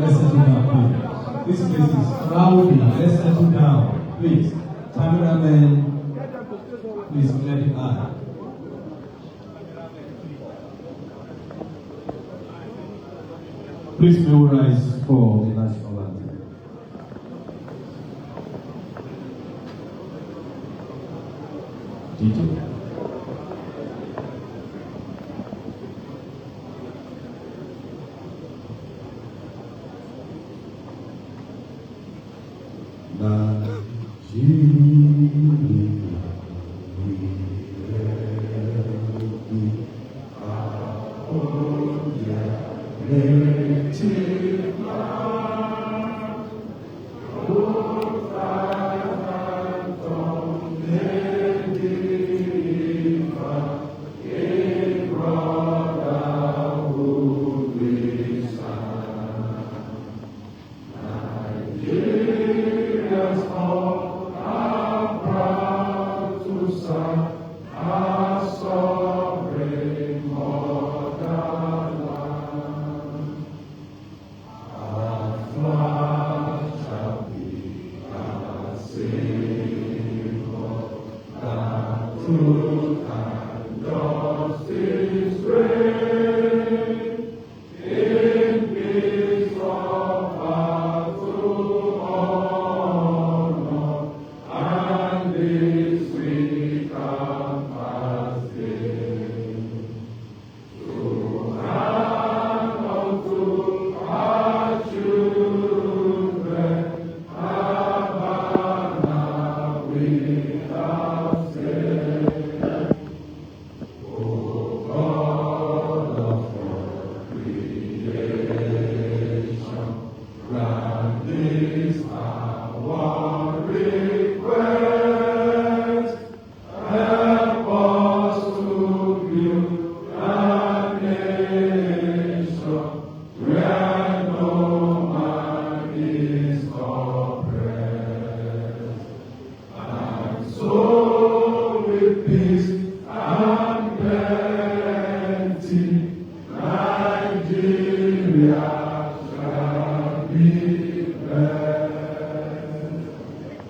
let's settle down, please. This place is rowdy. Let's settle down, please. Cameraman, please clear the eye. Please memorize for the national anthem. DJ.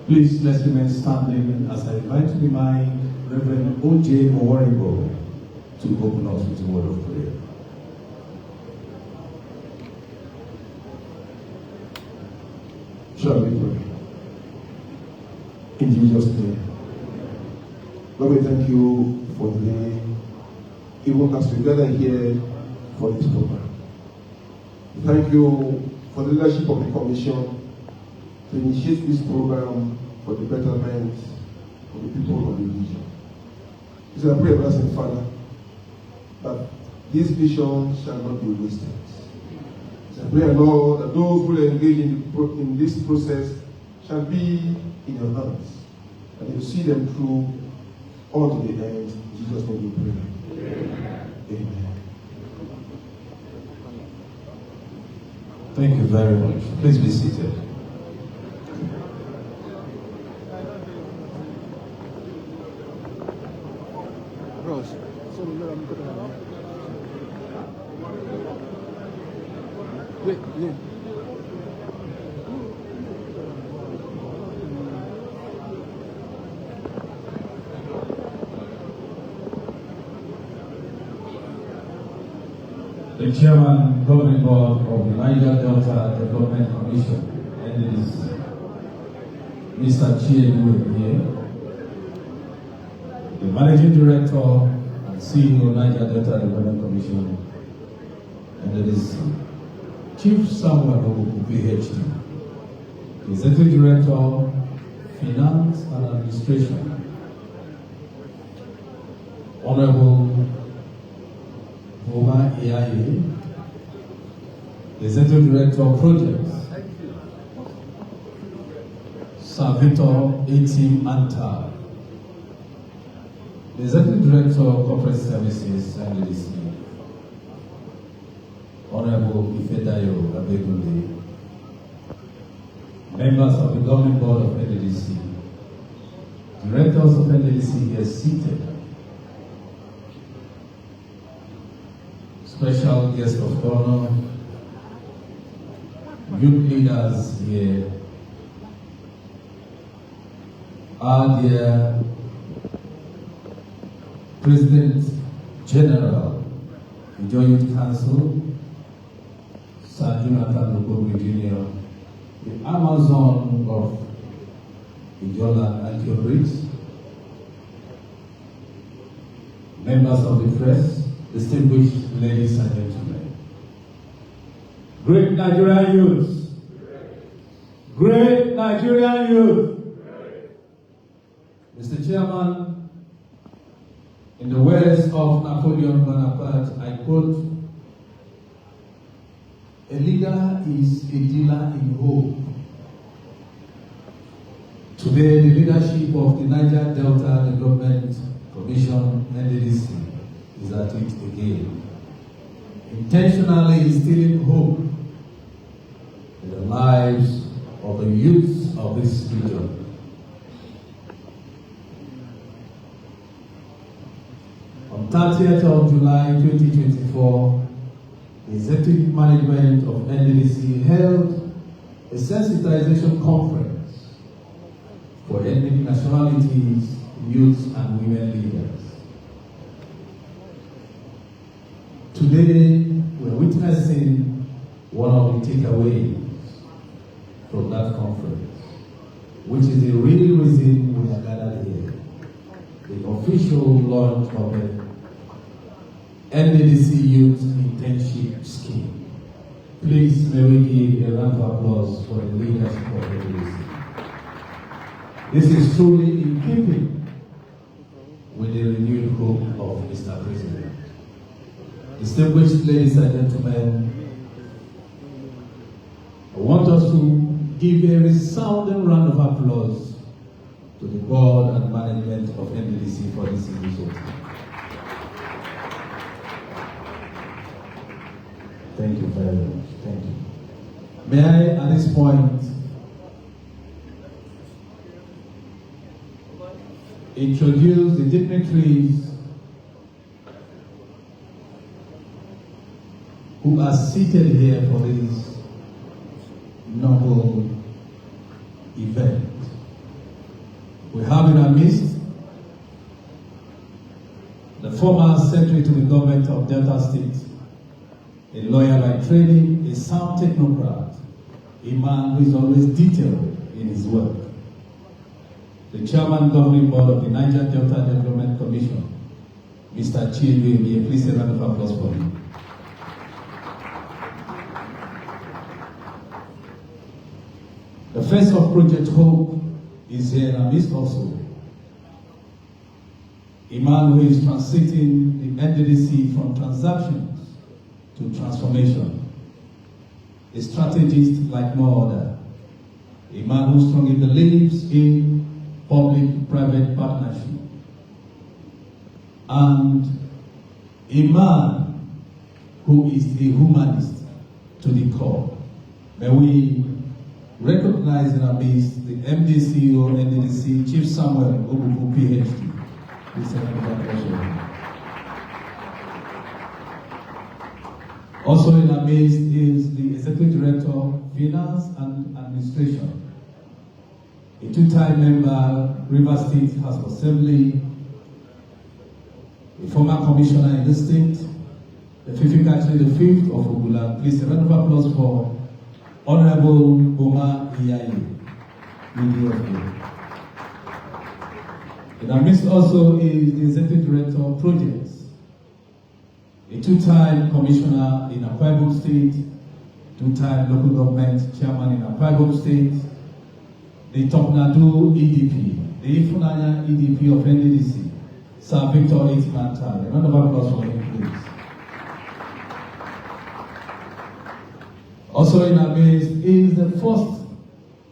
Please let's remain standing as I invite to be my Reverend O.J. Owaribo to open us with a word of prayer. Shall we pray? In Jesus' name. Lord, we thank you for the day, even as we gather here for this program. Thank you for the leadership of the Commission to initiate this program for the betterment of the people of the region. So I pray, everlasting Father, that this vision shall not be wasted. So I pray, Lord, that those who are engaged in this process shall be in your hands, and you see them through all to the end. In Jesus' name we pray. Amen. Amen. Thank you very much. Please be seated. The Chairman, Governing Board of the Niger Delta Development Commission, NDDC, Mr. Chiedu here, the Managing Director and CEO of Niger Delta Development Commission, NDDC, Chief Samuel Ogbuku, PhD, Executive Director, Finance and Administration, Honorable Oma Iaye, Executive Director of Projects, Sir Victor A.T. Anta, the Executive Director of Corporate Services, NDDC, Honorable Ifedayo Abegunde, members of the Governing Board of NDDC, directors of NDDC here seated, special guest of honor, youth leaders here, our dear President General, the Joint Youth Council, Sir Jonathan Ogbuku Jr., the Amazon of Ijola and Kilbridge, members of the press, distinguished ladies and gentlemen, great Nigerian youth, great Nigerian youth. Mr. Chairman, in the words of Napoleon Bonaparte, I quote, "A leader is a dealer in hope." Today, the leadership of the Niger Delta Development Commission, NDDC, is at it again, intentionally instilling hope in the lives of the youth of this region. On 30th of July 2024, the Executive Management of NDDC held a sensitization conference for ethnic nationalities, youth and women leaders. Today, we are witnessing one of the takeaways from that conference, which is the real reason we are gathered here, the official launch of the NDDC Youth Internship Scheme. Please, may we give a round of applause for the leadership of NDDC. This is truly in keeping with the renewed hope of Mr. President. Distinguished ladies and gentlemen, I want us to give a resounding round of applause to the board and management of NDDC for this initiative. Thank you very much. Thank you. May I, at this point, introduce the dignitaries who are seated here for this noble event. We have in our midst the former Secretary to the Government of Delta State, a lawyer by training, a sound technocrat, a man who is always detailed in his work. The Chairman Governing Board of the Niger Delta Development Commission, Mr. Chielu, please a round of applause for him. The face of Project Hope is here in our midst also. A man who is transiting the NDDC from transactions to transformation. A strategist like no other. A man who strongly believes in public-private partnership. And a man who is a humanist to the core. May we recognize in our midst the MD/CEO NDDC, Chief Samuel Ogbuku, PhD. Please congratulations. Also in our midst is the Executive Director of Finance and Administration, a two-time member, River State House of Assembly, a former commissioner in the state, actually the fifth of Ogula. Please a round of applause for Honorable Boma Iyayi. In our midst also is the Executive Director of Projects, a two-time commissioner in Akwa Ibom State, two-time local government chairman in Akwa Ibom State, the Toknadu EDP, the Ifunanya EDP of NDDC, Sir Victor Itimantan. A round of applause for him, please. Also in our midst is the first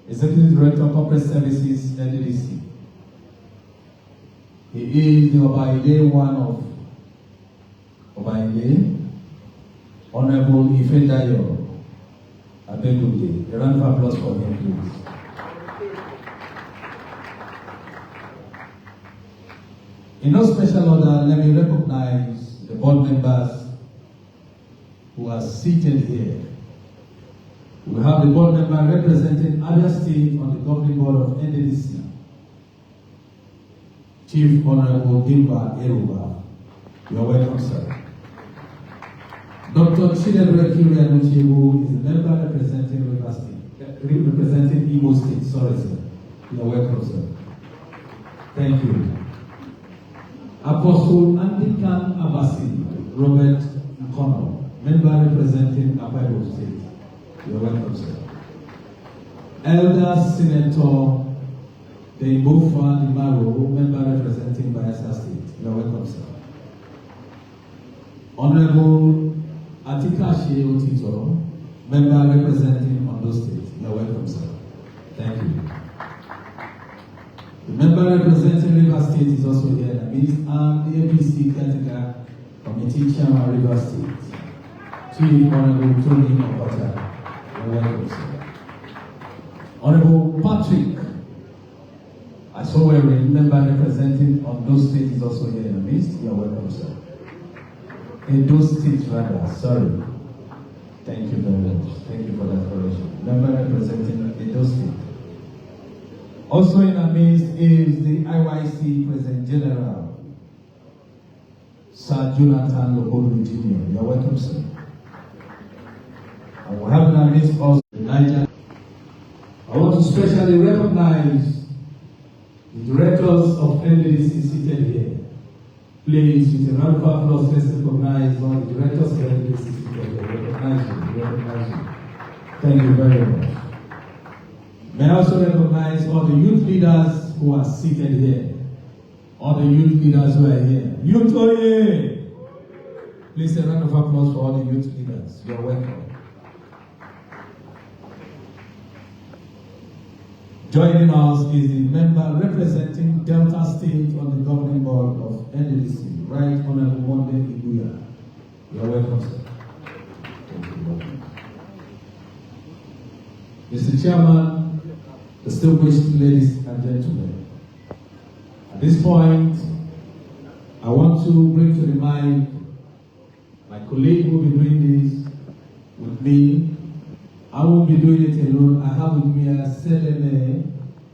Executive Director of Corporate Services, NDDC. He is the Obaide one of Obaide, Honorable Ifedayo Abegunde. A round of applause for him, please. In no special order, let me recognize the board members who are seated here. We have the board member representing Abia State on the governing board of NDDC, Chief Honorable Dimba Eruba. You are welcome, sir. Dr. Chidebre Kirianuchibu is a member representing River State, representing Imo State. Sorry, sir. You are welcome, sir. Thank you. Apostle Andikan Abasi, Robert Nkono, member representing Akwa Ibom State. You are welcome, sir. Elder Senator Deibofa Dimaro, member representing Bayelsa State. You are welcome, sir. Honorable Atikashi Otito, member representing Ondo State. You are welcome, sir. Thank you. The member representing River State is also here in the midst, and the APC Caretaker Committee Chairman River State, Chief Honorable Tony Okota. You are welcome, sir. Honorable Patrick Asoweri, member representing Ondo State, is also here in the midst. You are welcome, sir. Edo State, rather, sorry. Thank you very much. Thank you for that correction. Member representing Edo State. Also in our midst is the IYC President General, Sir Jonathan Lobodu Jr. You are welcome, sir. And we have in our midst also Niger. I want to specially recognize the directors of NDDC seated here. Please, with a round of applause, let's recognize all the directors of NDDC seated here. Recognize you. Thank you very much. May I also recognize all the youth leaders who are seated here. All the youth leaders who are here. Youth Oye! Please, a round of applause for all the youth leaders. You are welcome. Joining us is the member representing Delta State on the governing board of NDDC, Right Honorable Monde Iguya. You are welcome, sir. Thank you. Mr. Chairman, distinguished ladies and gentlemen, at this point, I want to bring to the mind my colleague who will be doing this with me. I won't be doing it alone. I have with me a Selene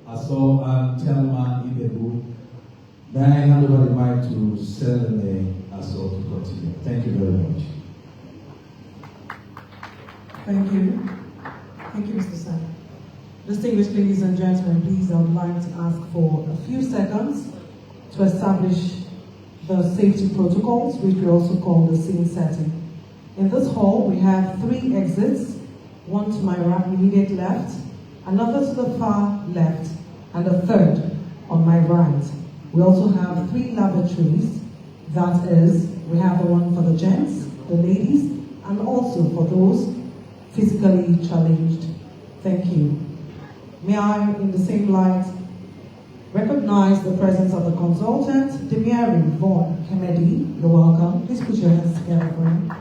Aso and Chairman Ibebu. May I hand over the mic to Selene Aso to continue. Thank you very much. Thank you. Thank you, Mr. Sam. Distinguished ladies and gentlemen, please, I would like to ask for a few seconds to establish the safety protocols, which we also call the scene setting. In this hall, we have 3 exits, one to my immediate left, another to the far left, and a third on my right. We also have 3 lavatories. That is, we have the one for the gents, the ladies, and also for those physically challenged. Thank you. May I, in the same light, recognize the presence of the consultant, Demiari Von Kennedy. You're welcome. Please put your hands together for him.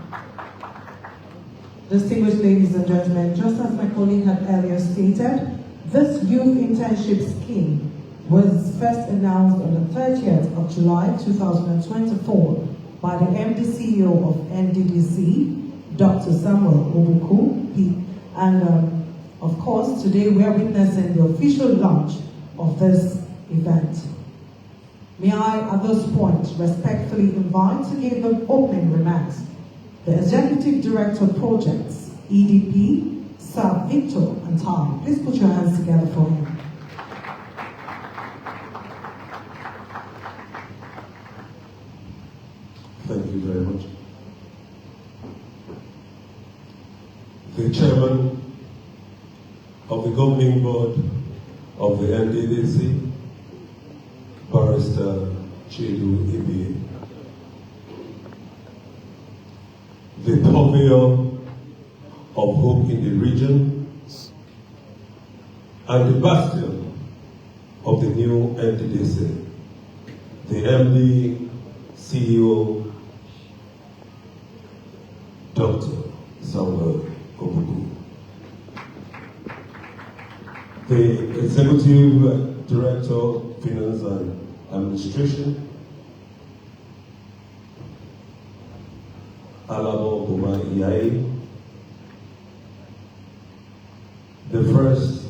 Distinguished ladies and gentlemen, just as my colleague had earlier stated, this youth internship scheme was first announced on the 30th of July 2024 by the MD CEO of NDDC, Dr. Samuel Ogbuku, and of course, today we are witnessing the official launch of this event. May I, at this point, respectfully invite to give the opening remarks the Executive Director of Projects, EDP, Sir Victor Antai. Please put your hands together for him. Thank you very much. The Chairman of the Governing Board of the NDDC, Barrister Chidu Ibi, the purveyor of hope in the region, and the bastion of the new NDDC, the MD CEO, Dr. Samuel Ogbuku, the Executive Director of Finance and Administration, Alamo Boma Iyae, The first,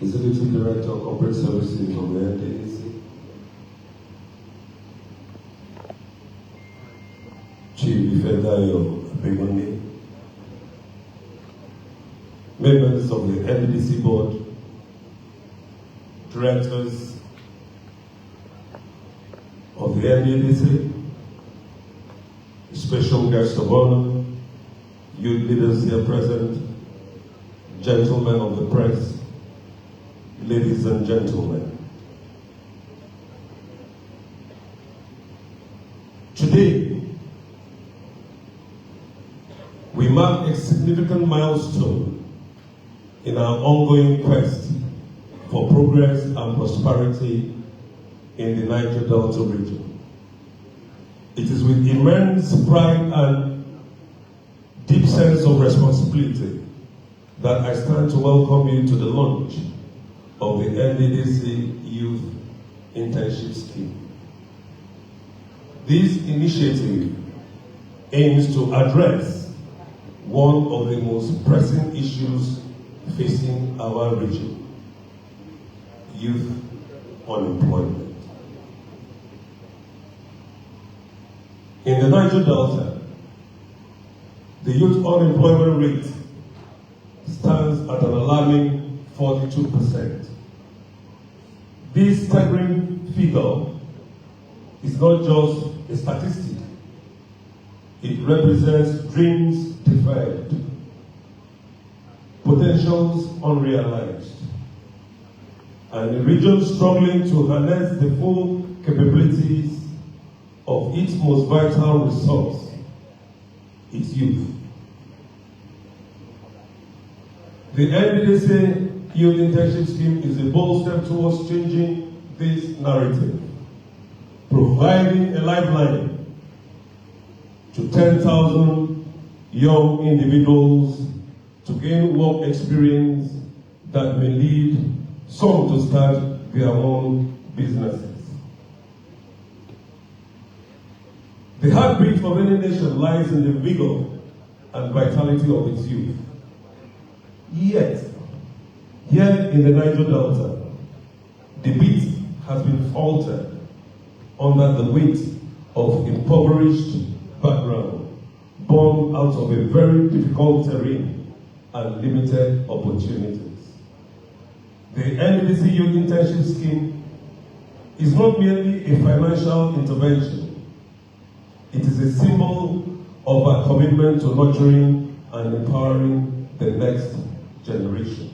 Executive Director of Corporate Services of the NDDC, Chief Ifedayo Abegoni, members of the NDDC Board, directors of the NDDC, special guests of honor, youth leaders here present, gentlemen of the press, ladies and gentlemen. Today, we mark a significant milestone in our ongoing quest for progress and prosperity in the Niger Delta region. It is with immense pride and deep sense of responsibility that I stand to welcome you to the launch of the NDDC Youth Internship Scheme. This initiative aims to address one of the most pressing issues facing our region: youth unemployment. In the Niger Delta, the youth unemployment rate stands at an alarming 42%. This staggering figure is not just a statistic. It represents dreams deferred, potentials unrealized, and a region struggling to harness the full capabilities of its most vital resource, its youth. The NDDC Youth Internship Scheme is a bold step towards changing this narrative, providing a lifeline to 10,000 young individuals to gain work experience that may lead some to start their own businesses. The heartbeat of any nation lies in the vigor and vitality of its youth. Yet, here in the Niger Delta, the beat has been faltered under the weight of impoverished background, born out of a very difficult terrain and limited opportunities. The NDDC Youth Internship Scheme is not merely a financial intervention. It is a symbol of our commitment to nurturing and empowering the next generation.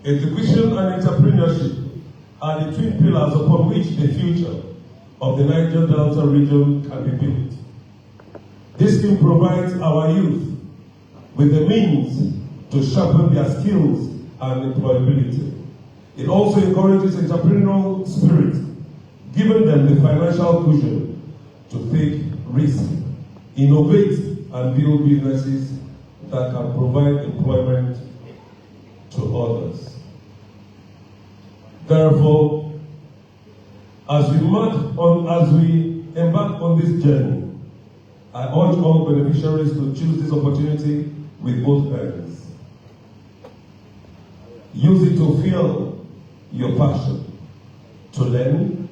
Education and entrepreneurship are the twin pillars upon which the future of the Niger Delta region can be built. This scheme provides our youth with the means to sharpen their skills and employability. It also encourages entrepreneurial spirit, giving them the financial cushion to take risks, innovate, and build businesses that can provide employment to others. Therefore, as we embark on this journey, I urge all beneficiaries to choose this opportunity with both hands. Use it to fuel your passion, to learn,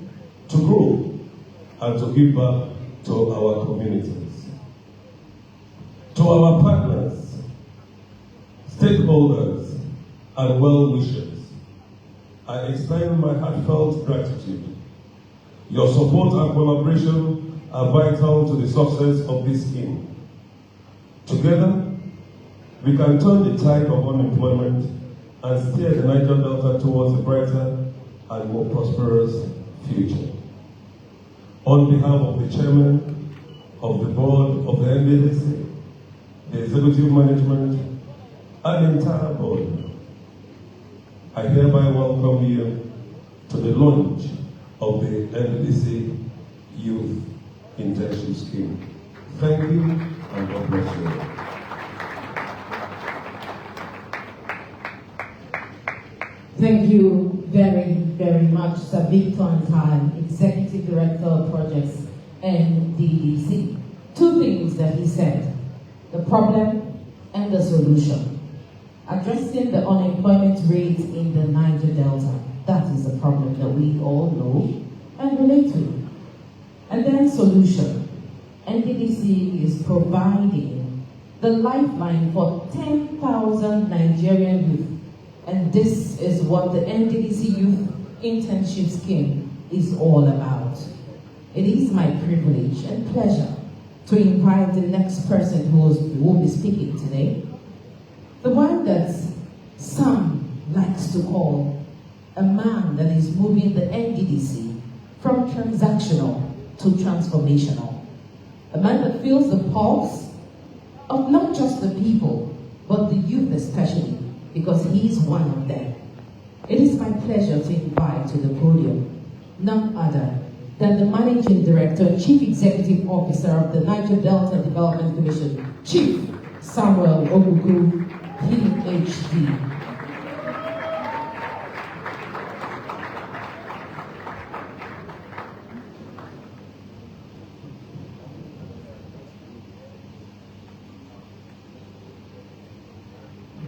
to grow, and to give back to our communities. To our partners, stakeholders, and well-wishers, I extend my heartfelt gratitude. Your support and collaboration are vital to the success of this scheme. Together, we can turn the tide of unemployment and steer the Niger Delta towards a brighter and more prosperous future. On behalf of the Chairman of the Board of the NDDC, the Executive Management, and the entire Board, I hereby welcome you to the launch of the NDDC Youth Internship Scheme. Thank you, and God bless you. Thank you very, very much, Sir Victor Antal, Executive Director of Projects, NDDC. Two things that he said: the problem and the solution. Addressing the unemployment rate in the Niger Delta. That is a problem that we all know and relate to. And then solution. NDDC is providing the lifeline for 10,000 Nigerian youth. And this is what the NDDC Youth Internship Scheme is all about. It is my privilege and pleasure to invite the next person who will be speaking today. The one that some likes to call a man that is moving the NDDC from transactional to transformational. A man that feels the pulse of not just the people, but the youth especially, because he is one of them. It is my pleasure to invite to the podium none other than the Managing Director and Chief Executive Officer of the Niger Delta Development Commission, Chief Samuel Ogbuku, PhD.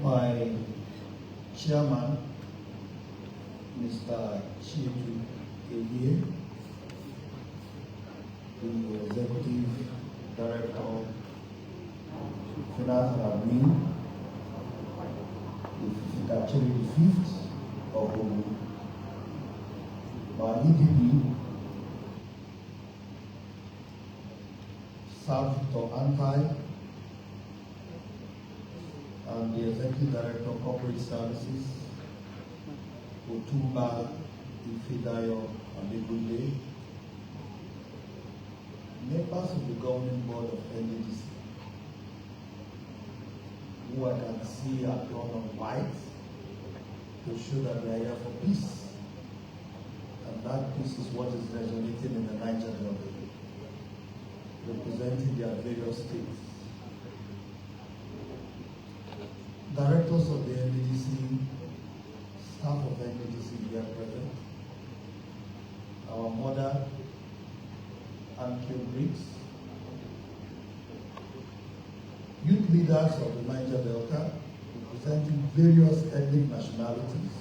My chairman, Mr. Chidu Elie, the Executive Director of Finance and Admin, actually the fifth of my EDP, South Victor Antai, and the Executive Director of Corporate Services, Otumba Ifedayo Adegunle, members of the Governing Board of NDDC, who I can see are drawn on white to show that they are here for peace. And that peace is what is resonating in the Niger Delta, representing their various states. Directors of the NDDC, staff of the NDDC here present, our mother, Anke Briggs, youth leaders of the Niger Delta, representing various ethnic nationalities.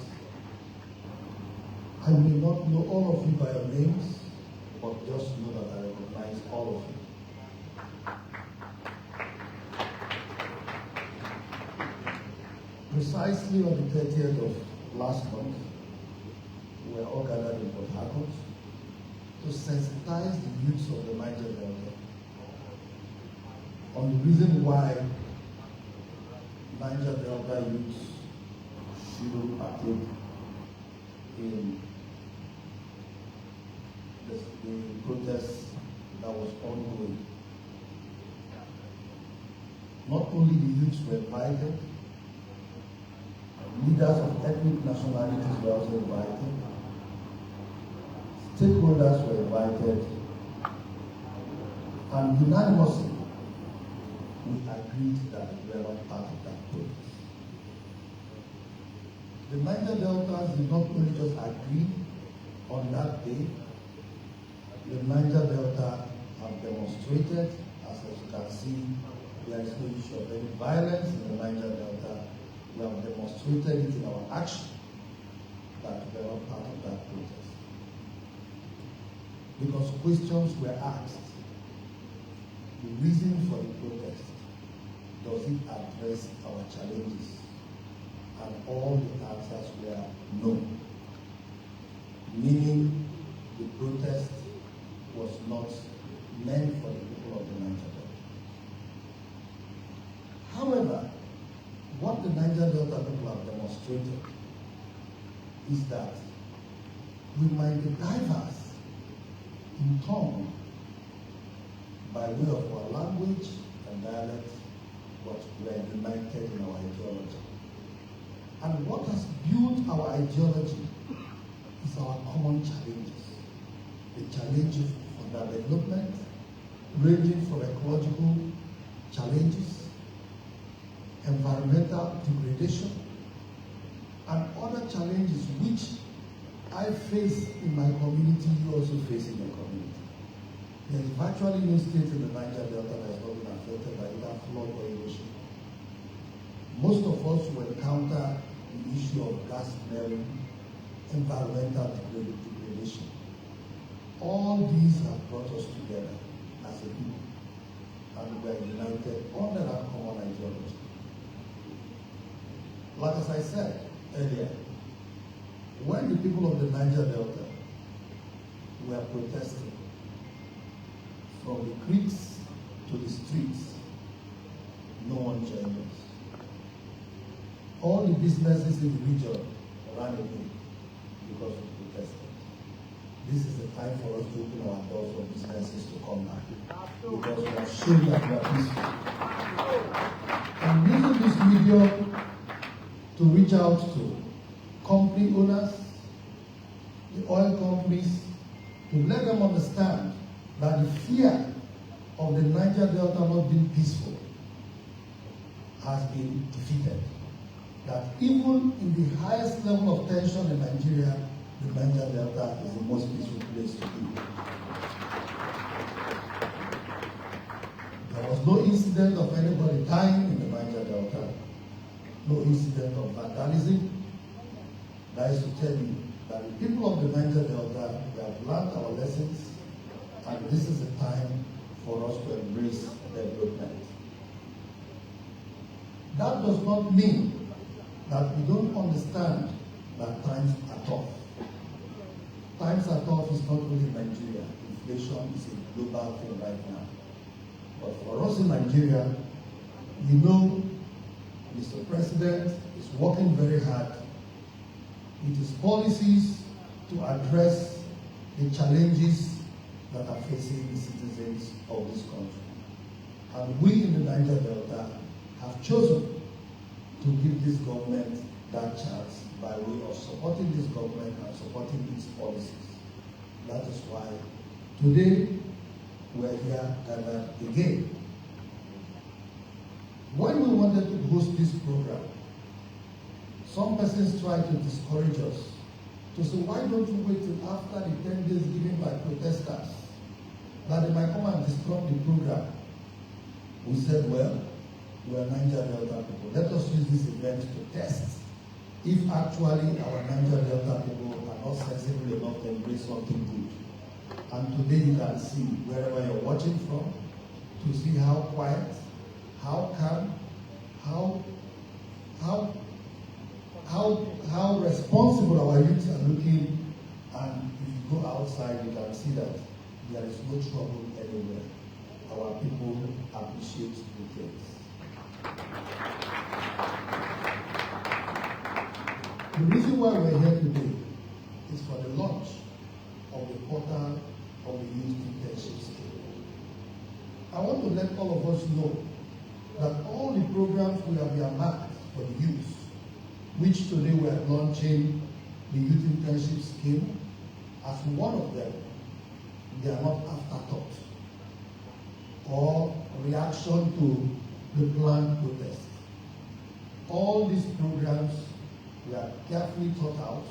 I may not know all of you by your names, but just know that I recognize all of you. Precisely on the 30th of last month, we were all gathered in Harcourt to sensitize the youths of the Niger Delta on the reason why Niger Delta youths shouldn't partake in the protest that was ongoing. Not only the youths were invited, leaders of ethnic nationalities were also invited, stakeholders were invited, and unanimously we agreed that we were not part of that protest. The Niger Deltas did not only just agree on that day, the Niger Delta have demonstrated, as you can see, there is no issue of any violence in the Niger Delta. We have demonstrated it in our action that we are not part of that protest. Because questions were asked. The reason for the protest, does it address our challenges? And all the answers were no. Meaning the protest was not meant for the people of the Niger Delta. However, what the Niger Delta people have demonstrated is that we might be diverse in tongue by way of our language and dialect, but we are united in our ideology. And what has built our ideology is our common challenges. The challenges for the development, ranging from ecological challenges, environmental degradation, and other challenges which I face in my community, you also face in your community. There is virtually no state in the Niger Delta that has not been affected by either flood or erosion. most of us will encounter the issue of gas flaring, environmental degradation. All these have brought us together as a people, and we are united under that common ideology. Like as I said earlier, when the people of the Niger Delta were protesting from the creeks to the streets, no one joined us. All the businesses in the region ran away because of protesting. This is the time for us to open our doors for businesses to come back, because we have shown that we are peaceful. I'm using this medium to reach out to company owners, the oil companies, to let them understand that the fear of the Niger Delta not being peaceful has been defeated. That even in the highest level of tension in Nigeria, the Niger Delta is the most peaceful place to be. There was no incident of anybody dying in the Niger Delta, no incident of vandalism. That is to tell you that the people of the Niger Delta, we have learned our lessons, and this is the time for us to embrace development. That does not mean that we don't understand that times are tough. Times are tough is not only in Nigeria. Inflation is a global thing right now. But for us in Nigeria, we know Mr. President is working very hard with his policies to address the challenges that are facing the citizens of this country. And we in the Niger Delta have chosen to give this government that chance by way of supporting this government and supporting its policies. That is why today we're here gathered again. When we wanted to host this program, some persons tried to discourage us to say, why don't you wait till after the 10 days given by protesters, that they might come and disrupt the program? We said, well, we are Niger Delta people. Let us use this event to test if actually our Niger Delta people are not sensible enough to embrace something good. And today you can see, wherever you're watching from, to see how quiet, how calm, how responsible our youths are looking. And if you go outside, you can see that there is no trouble anywhere. Our people appreciate the things. The reason why we're here today is for the launch of the portal of the Youth Internship Scheme. I want to let all of us know that all the programs we have earmarked for the youth, which today we are launching the Youth Internship Scheme, as one of them, they are not afterthought or reaction to the planned protest. All these programs were carefully thought out,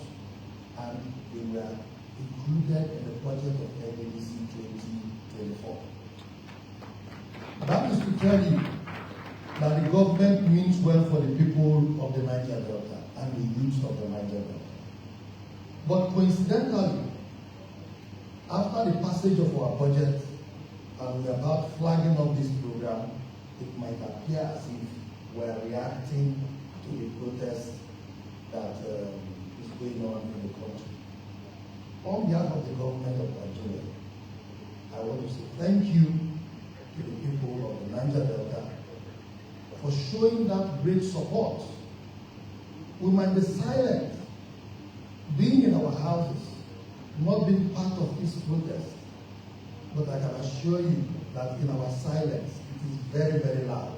and they were included in the budget of NDDC 2024. That is to tell you that the government means well for the people of the Niger Delta and the youth of the Niger Delta. But coincidentally, after the passage of our budget and we're about flagging up this program, it might appear as if we're reacting to the protest that is going on in the country. On behalf of the government of Nigeria, I want to say thank you to the people of the Niger Delta for showing that great support. We might be silent, being in our houses, not being part of this protest, but I can assure you that in our silence, it is very, very loud.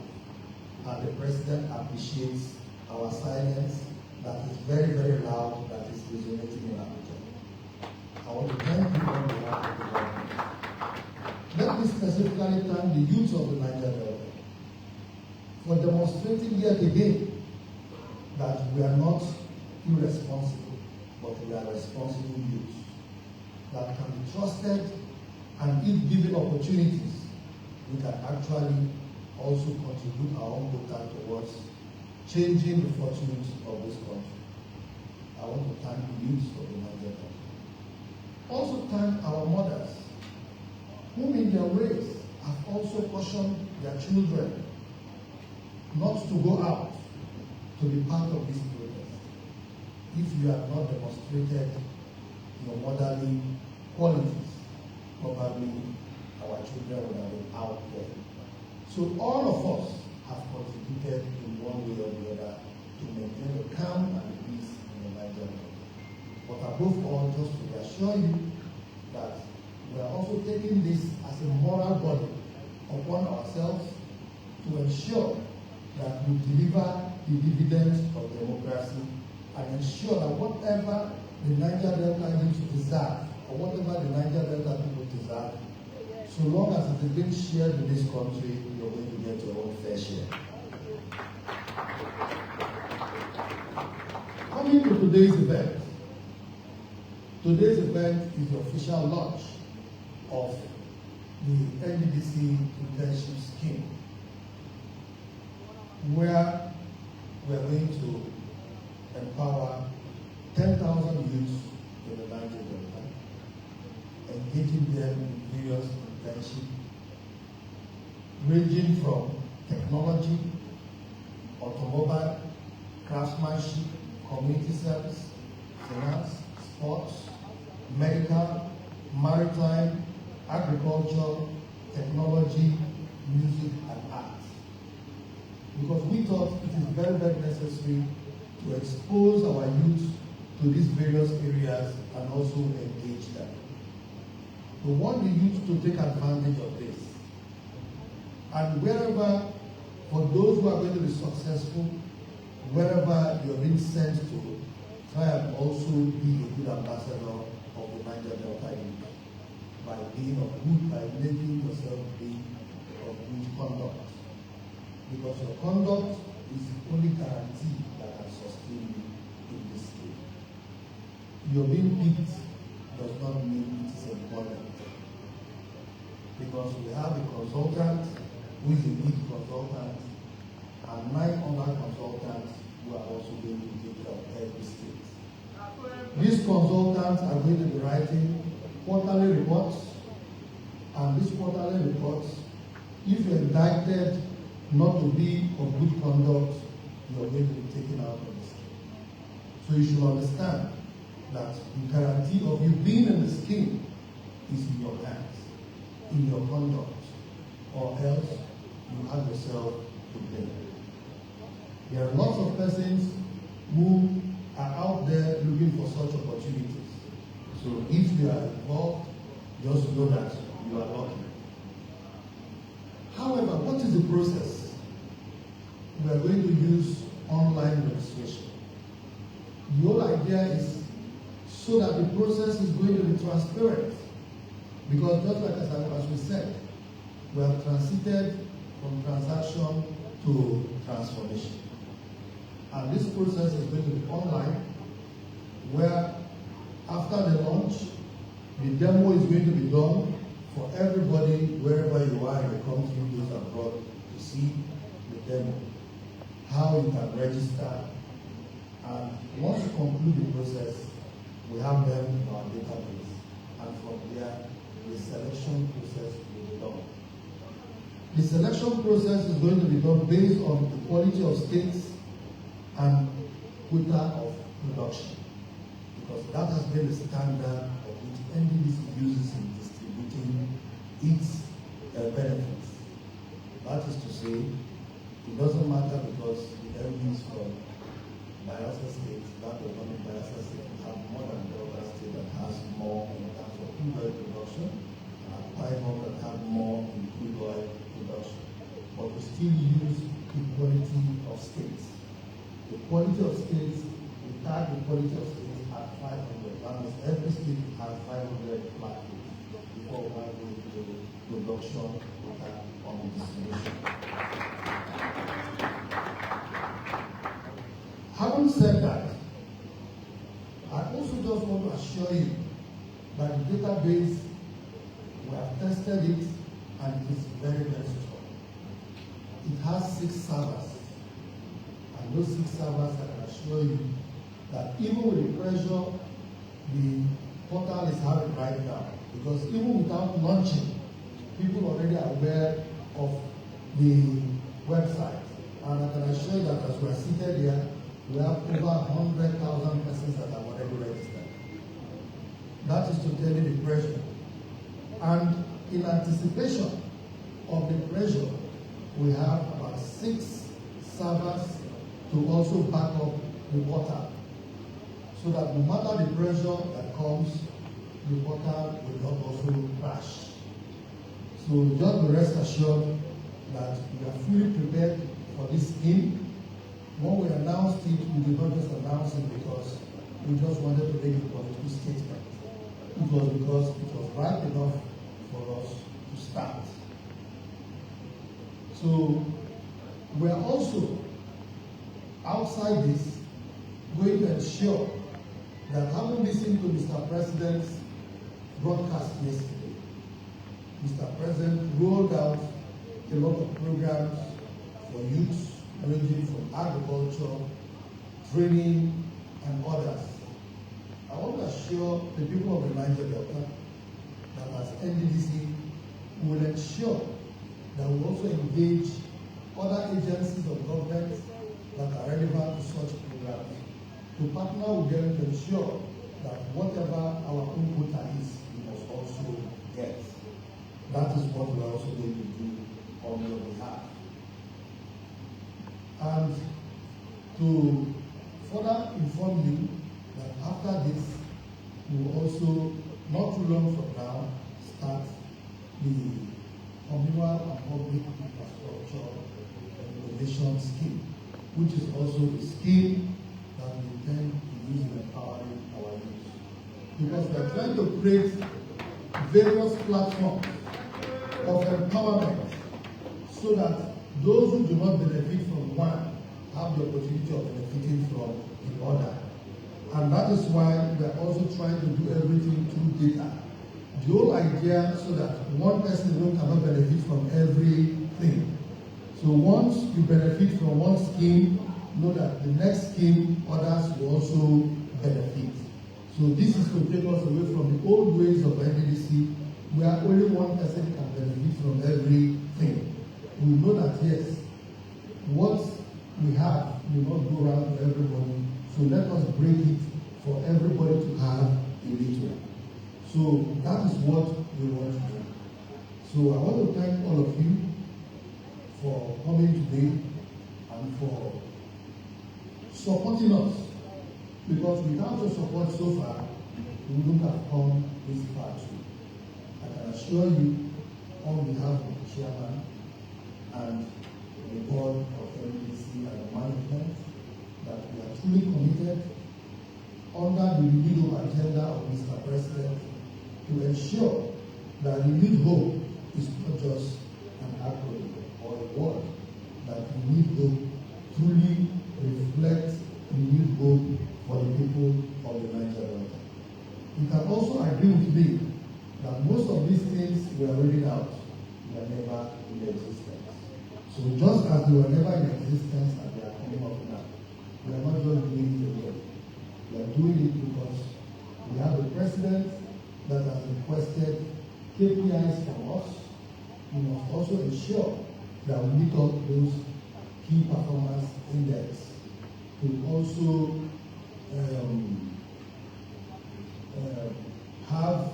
And the President appreciates our silence that is very, very loud, that is resonating in Abuja. I want to thank you on behalf of the government. Let me specifically thank the youth of the Niger Delta for demonstrating yet again that we are not irresponsible, but we are responsible youth that can be trusted, and if given opportunities, we can actually also contribute our own quota towards changing the fortunes of this country. I want to thank the youth of the Niger Delta. Also thank our mothers, whom in their ways have also cautioned their children not to go out to be part of this protest. If you have not demonstrated your motherly qualities, probably our children would have been out there. So all of us have contributed in one way or the other to maintain the calm and the peace in the Niger Delta. But above all, just to reassure you that we are also taking this as a moral burden upon ourselves to ensure that we deliver the dividends of democracy and ensure that whatever the Niger Delta needs to deserve, or whatever the Niger Delta people deserve, so long as it is being shared in this country, you're going to get your own fair share. Coming to today's event. Today's event is the official launch of the NDDC Internship Scheme, where we are going to empower 10,000 youths in the Niger Delta, engaging them in various internships, ranging from technology, automobile, craftsmanship, community service, finance, sports, medical, maritime, agriculture, technology, music, and art. Because we thought it is very, very necessary to expose our youth to these various areas and also engage them. We want the youth to take advantage of this. And wherever, for those who are going to be successful, wherever you're being sent to, try and also be a good ambassador of the Niger Delta youth by being of good, by making yourself be of good conduct. Because your conduct is the only guarantee that can sustain you in this game. Your being picked does not mean it is employment. Because we have a consultant who is a lead consultant and 9 other consultants who are also going to take care of every state. These consultants are going to be writing quarterly reports, and these quarterly reports, if you're indicted not to be of good conduct, you're going to be taken out of the scheme. So you should understand that the guarantee of you being in the scheme is in your hands, in your conduct, or else you have yourself to blame. There are lots of persons who are out there looking for such opportunities. So if you are involved, just know that you are lucky. However, what is the process? We are going to use online registration. The whole idea is so that the process is going to be transparent. Because just like as we said, we have transited from transaction to transformation. And this process is going to be online, where after the launch, the demo is going to be done for everybody, wherever you are in the country, those abroad, to see the demo, how you can register. And once you conclude the process, we have them in our database. And from there, the selection process will be done. The selection process is going to be done based on the quality of states and quota of production, because that has been the standard of which NDDC uses in distributing its benefits. That is to say, it doesn't matter because the MPs from Bayelsa State, that economic Bayelsa State, will have more than Delta State that has more in terms of crude oil production, and Harcourt that have more in crude oil production. But we still use the quality of states. The quality of states, we tag the quality of states at 500. That means every state has 500 plaques before we are going to production on the distribution. Having said that, I also just want to assure you that the database, we have tested it and it is very, very strong. It has 6 servers. And And those 6 servers, I can assure you that even with the pressure the portal is having right now, because even without launching, people already are aware of the website. And I can assure you that as we are seated here, we have over 100,000 persons that have already registered. That is to tell you the pressure. And in anticipation of the pressure, we have about 6 servers to also back up the portal, so that no matter the pressure that comes, the portal will not also crash. So just be rest assured that we are fully prepared for this scheme. When we announced it, we did not just announce it because we just wanted to make a political statement. It was because it was right enough for us to start. So we are also, outside this, going to ensure that, having listened to Mr. President's broadcast yesterday, Mr. President rolled out a lot of programs for youth, ranging from agriculture, training, and others. I want to assure the people of the Niger Delta that as NDDC, we will ensure that we also engage other agencies of government that are relevant to such programs, to partner with them to ensure that whatever our own quota is, we must also get. That is what we are also going to do on your behalf. And to further inform you that after this, we will also, not too long from now, start the communal and public infrastructure regulation scheme, which is also a scheme that we intend to use in empowering our youth. Because we are trying to create various platforms of empowerment so that those who do not benefit from one have the opportunity of benefiting from the other. And that is why we are also trying to do everything through data. The whole idea so that one person alone cannot benefit from everything. So once you benefit from one scheme, know that the next scheme, others will also benefit. So this is to take us away from the old ways of NDDC, where only one person can benefit from everything. We know that, yes, what we have will not go around to everybody, so let us break it for everybody to have a little. So that is what we want to do. So I want to thank all of you for coming today and for supporting us, because without your support so far, we wouldn't have come this far too. I can assure you, on behalf of the chairman and the board of NDDC and the management, that we are truly committed under the renewed agenda of Mr. President to ensure that renewed hope is not just an acronym or a word, that renewed hope truly reflects renewed hope for the people of the Niger Delta. You can also agree with me that most of these things we are reading out were never in existence. So just as they were never in existence and they are coming up now, we are not just doing it alone. We are doing it because we have a president that has requested KPIs from us. We must also ensure that we meet up those key performance index to also have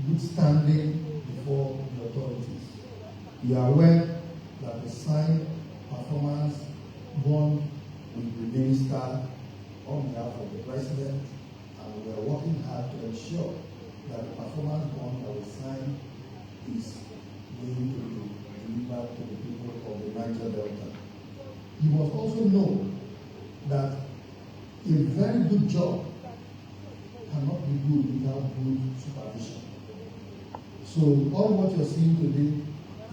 good standing before the authorities. You are aware that we signed performance bond with the minister on behalf of the president, and we are working hard to ensure that the performance bond that we signed is going to be delivered to the people of the Niger Delta. You must also know that a very good job cannot be good without good supervision. So all what you're seeing today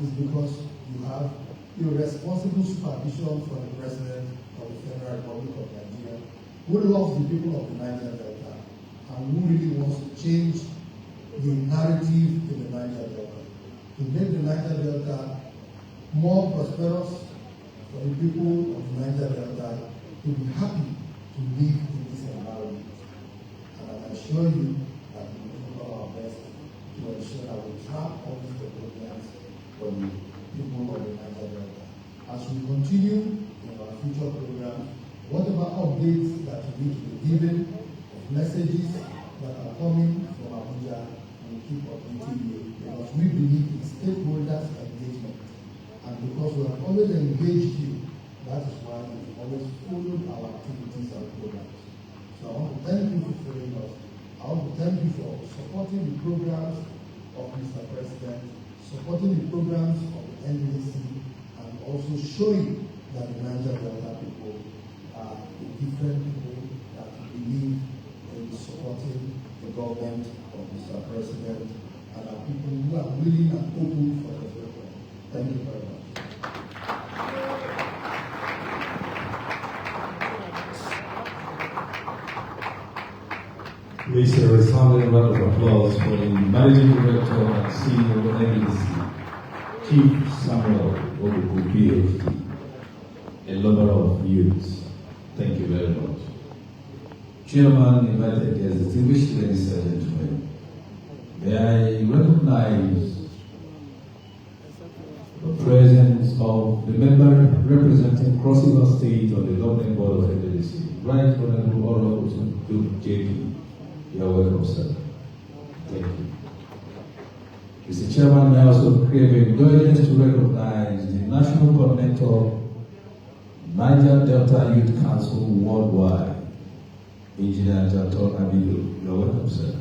is because you have a responsible supervision from the President of the Federal Republic of Nigeria, who loves the people of the Niger Delta and who really wants to change the narrative in the Niger Delta, to make the Niger Delta more prosperous for the people of the Niger Delta to be happy to live in this environment. And I can assure you that we will do our best to ensure that we track all these developments for the people of the Niger Delta. As we continue in our future programs, whatever updates that we need to be given, of messages that are coming from Abuja, we will keep updating you, because we believe in stakeholders engagement. And because we have always engaged you, that is why we've always followed our activities and programs. So I want to thank you for following us. I want to thank you for supporting the programs of Mr. President, supporting the programs of the NDDC, and also showing that the Niger Delta people are the different people that believe in supporting the government of Mr. President, and are people who are willing and open for development. Thank you very much. Please a resounding round of applause for the Managing Director and CEO of NDDC, Chief Samuel Ogbuku, PhD, a lover of youths. Thank you very much. Chairman, invited guests, distinguished ladies and gentlemen, may I recognize the presence of the member representing Cross River State on the governing board of NDDC, Right Honorable Ogbuku JP. You are welcome, sir. Thank you. Mr. Chairman, I also crave indulgence to recognize the National Coordinator, Niger Delta Youth Council Worldwide, Engineer Jato Abidu. You are welcome, sir.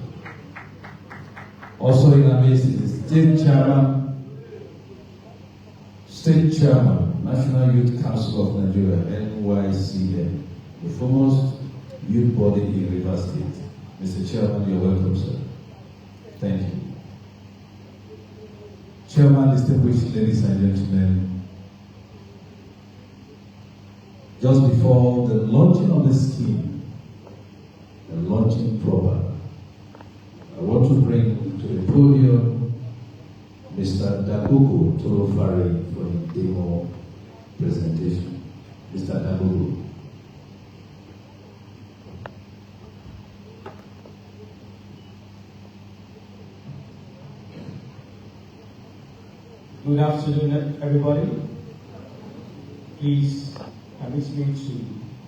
Also in our midst is the State Chairman, National Youth Council of Nigeria, NYCN, the foremost youth body in River State. Mr. Chairman, you're welcome, sir. Thank you. Chairman, distinguished ladies and gentlemen, just before the launching of the scheme, the launching proper, I want to bring to the podium Mr. Dabuku Torofari for the demo presentation. Mr. Dabuku. Good afternoon, everybody. Please permit me to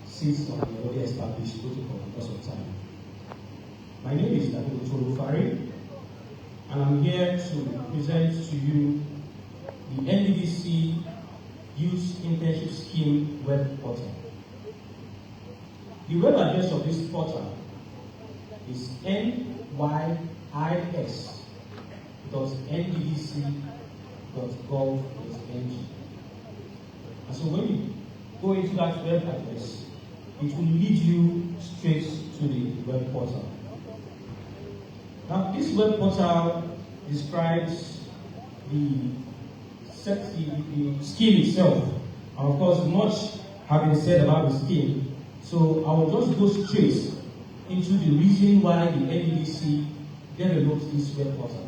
sit on the already established protocol because of time. My name is Dabuku Torofari, and I'm here to present to you the NDDC Youth Internship Scheme web portal. The web address of this portal is nydc.nddc.gov.ng. And so when you go into that web address, it will lead you straight to the web portal. Now, this web portal describes the scheme itself. And of course, much has been said about the scheme, so I will just go straight into the reason why the NDDC developed this web portal.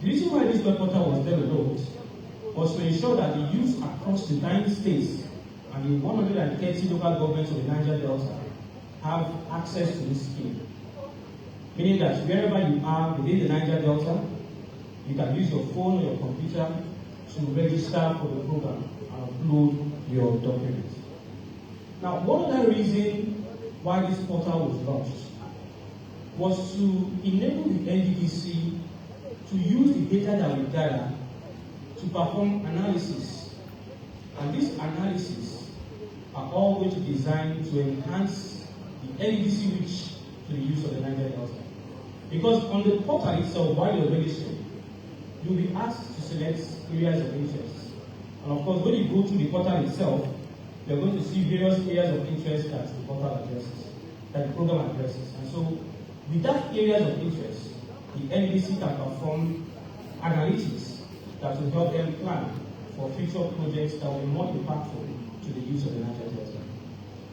The reason why this web portal was developed was to ensure that the youth across the 9 states and the 130 local governments of the Niger Delta have access to this scheme. Meaning that wherever you are within the Niger Delta, you can use your phone or your computer to register for the program and upload your documents. Now, one other reason why this portal was launched was to enable the NDDC to use the data that we gather to perform analysis. And these analyses are all going to be designed to enhance the NDDC reach to the use of the Niger Delta. Because on the portal itself, while you're registering, you'll be asked to select areas of interest. And of course, when you go to the portal itself, you're going to see various areas of interest that the portal addresses, that the program addresses. And so, with that areas of interest, the NDDC can perform analytics that will help them plan for future projects that will be more impactful to the use of the Niger Delta.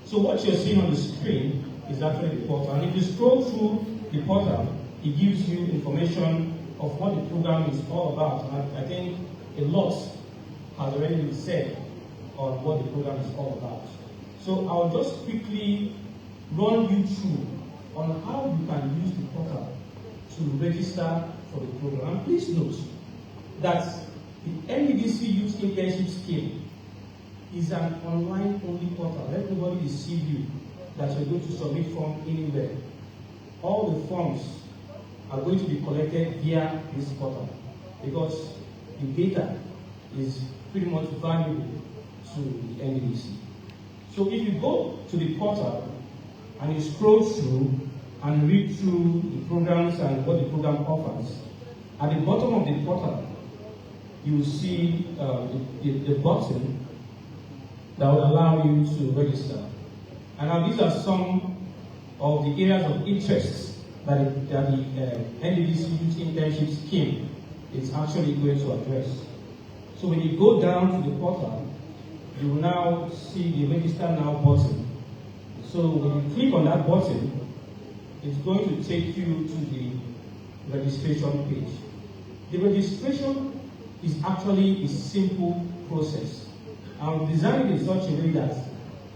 So what you're seeing on the screen is actually the portal. And if you scroll through the portal, it gives you information of what the program is all about. And I think a lot has already been said on what the program is all about. So I'll just quickly run you through on how you can use the portal to register for the program. And please note that the NDDC Youth Internship Scheme is an online-only portal. Let nobody deceive you that you're going to submit form anywhere. All the forms are going to be collected via this portal because the data is pretty much valuable to the NDDC. So if you go to the portal and you scroll through and read through the programs and what the program offers, at the bottom of the portal, you will see the button that will allow you to register. And now these are some of the areas of interest that the NDDC Youth Internship Scheme is actually going to address. So when you go down to the portal, you will now see the Register Now button. So when you click on that button, it's going to take you to the registration page. The registration is actually a simple process. I'm designing it in such a way that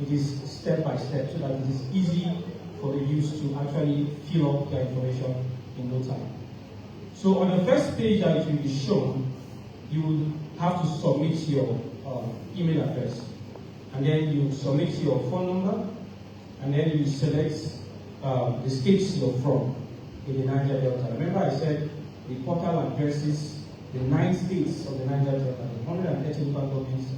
it is step by step so that it is easy for the youth to actually fill up their information in no time. So on the first page that it will be shown, you will have to submit your email address, and then you submit your phone number, and then you select the states you're from in the Niger Delta. Remember I said the portal addresses the 9 states of the Niger Delta, the 130 local governments